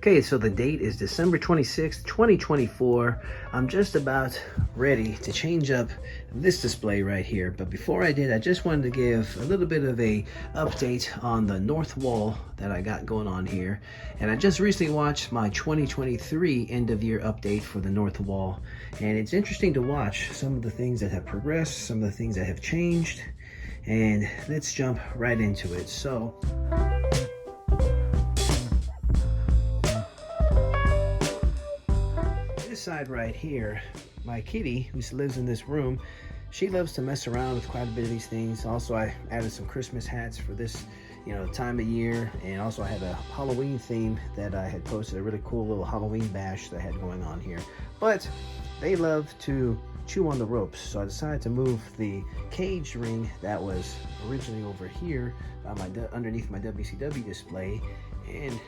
Okay, so the date is December 26th, 2024. I'm just about ready to change up this display right here. But before I did, I just wanted to give a little bit of a update on the north wall that I got going on here. And I just recently watched my 2023 end of year update for the north wall. And it's interesting to watch some of the things that have progressed, some of the things that have changed. And let's jump right into it. So, this side right here, my kitty who lives in this room, she loves to mess around with quite a bit of these things. Also, I added some Christmas hats for this, time of year, and also I had a Halloween theme that I had posted, a really cool little Halloween bash that I had going on here. But they love to chew on the ropes, so I decided to move the cage ring that was originally over here underneath my WCW display and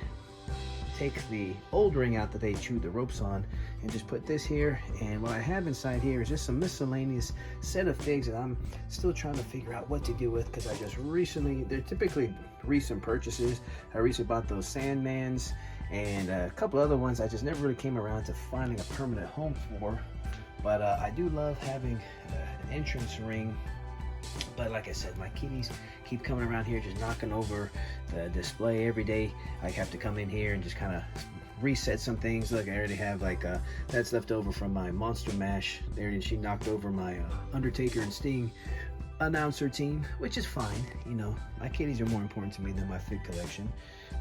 take the old ring out that they chewed the ropes on and just put this here. And what I have inside here is just some miscellaneous set of figs that I'm still trying to figure out what to do with, because I just recently, they're typically recent purchases. I recently bought those Sandmans and a couple other ones I just never really came around to finding a permanent home for. But I do love having an entrance ring. But like I said, my kitties keep coming around here just knocking over the display every day. I have to come in here and just kind of reset some things. Look, I already have that's left over from my Monster Mash there, and she knocked over my Undertaker and Sting announcer team, which is fine. My kitties are more important to me than my fig collection.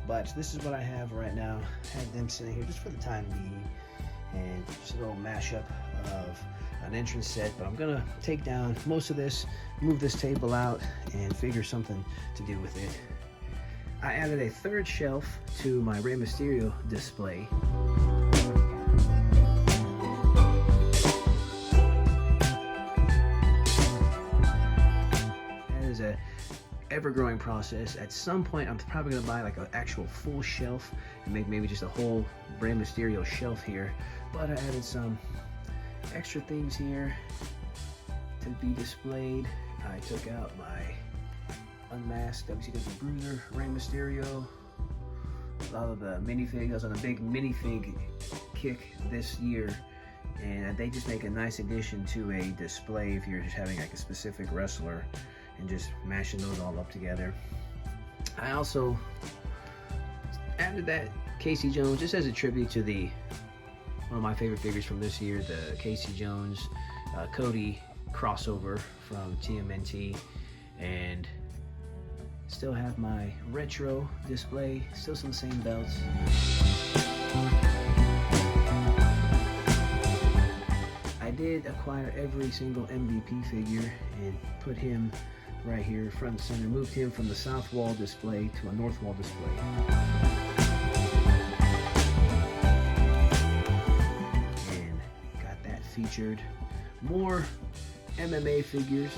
But this is what I have right now. I had them sitting here just for the time being, and just a little mashup of an entrance set. But I'm gonna take down most of this, move this table out, and figure something to do with it. I added a third shelf to my Rey Mysterio display. That is a ever-growing process. At some point, I'm probably gonna buy like an actual full shelf and make maybe just a whole Rey Mysterio shelf here. But I added some extra things here to be displayed. I took out my unmasked WCW Bruiser Rey Mysterio. A lot of the minifigs. I was on a big minifig kick this year, and they just make a nice addition to a display if you're just having like a specific wrestler and just mashing those all up together. I also added that Casey Jones just as a tribute to one of my favorite figures from this year, the Casey Jones Cody crossover from TMNT. And still have my retro display, still some of the same belts. I did acquire every single MVP figure and put him right here front and center, moved him from the south wall display to a north wall display. Featured more MMA figures.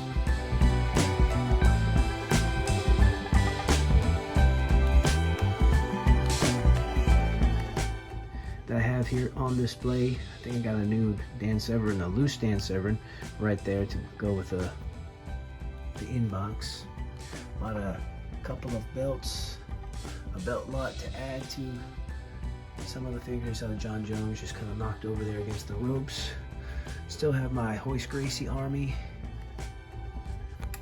That I have here on display. I think I got a new Dan Severn, a loose Dan Severn right there to go with the inbox. Bought a couple of belts, a belt lot to add to some of the figures of John Jones, just kind of knocked over there against the ropes. Still have my Hoist Gracie army.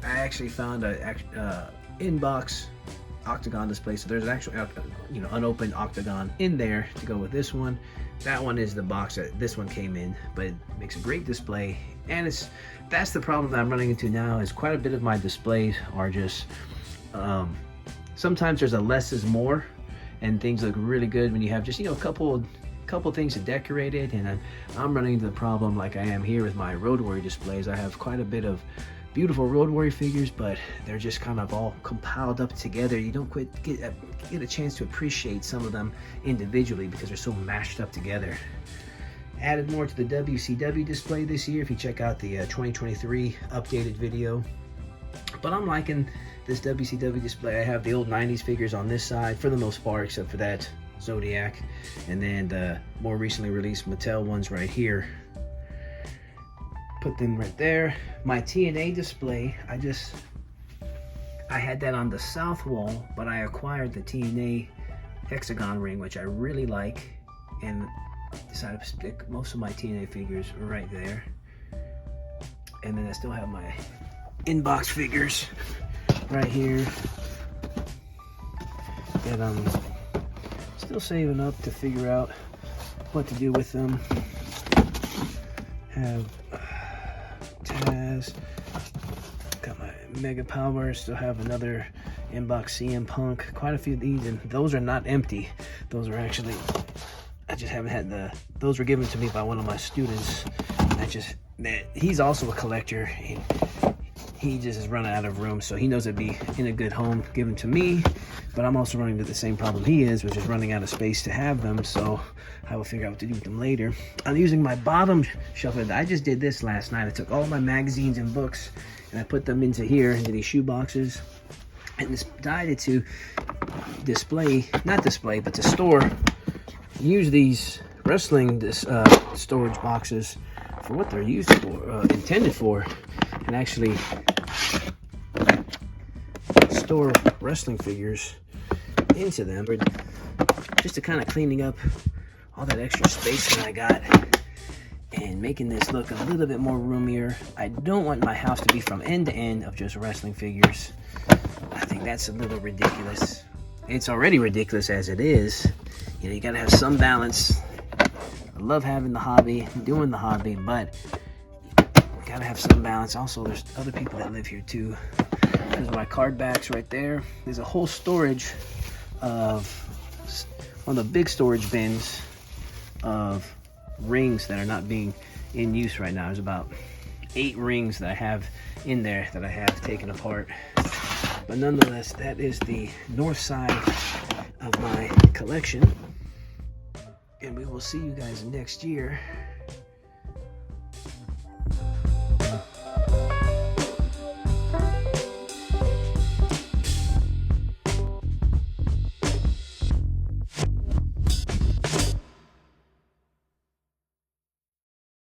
I actually found a inbox octagon display, so there's an actual unopened octagon in there to go with this one. That one is the box that this one came in, but it makes a great display. And that's the problem that I'm running into now, is quite a bit of my displays are just sometimes there's a less is more, and things look really good when you have just a couple things to decorate it. And I'm running into the problem like I am here with my Road Warrior displays. I have quite a bit of beautiful Road Warrior figures, but they're just kind of all compiled up together. You don't quite get a chance to appreciate some of them individually because they're so mashed up together. Added more to the WCW display this year if you check out the 2023 updated video. But I'm liking this WCW display. I have the old 90s figures on this side for the most part, except for that Zodiac, and then the more recently released Mattel ones right here. Put them right there. My TNA display, I had that on the south wall, but I acquired the TNA hexagon ring, which I really like, and decided to stick most of my TNA figures right there. And then I still have my inbox figures right here that I'm still saving up to figure out what to do with them. Have Taz, got my Mega Power, still have another inbox CM Punk, quite a few of these, and those are not empty. Those are actually, I just haven't had those were given to me by one of my students. He's also a collector, and he just is running out of room, so he knows it'd be in a good home given to me, but I'm also running into the same problem he is, which is running out of space to have them, so I will figure out what to do with them later. I'm using my bottom shelf. I just did this last night. I took all my magazines and books, and I put them into here, into these shoe boxes, and decided to to store, use these wrestling storage boxes for what they're used for, intended for, and actually store wrestling figures into them, just to kind of cleaning up all that extra space that I got and making this look a little bit more roomier. I don't want my house to be from end to end of just wrestling figures. I think that's a little ridiculous. It's already ridiculous as it is. You know, you gotta have some balance. I love having the hobby, doing the hobby, but you gotta have some balance. Also, there's other people that live here too. There's my card backs right there. There's a whole storage of one of the big storage bins of rings that are not being in use right now. There's about 8 rings that I have in there that I have taken apart. But nonetheless, that is the north side of my collection. And we will see you guys next year.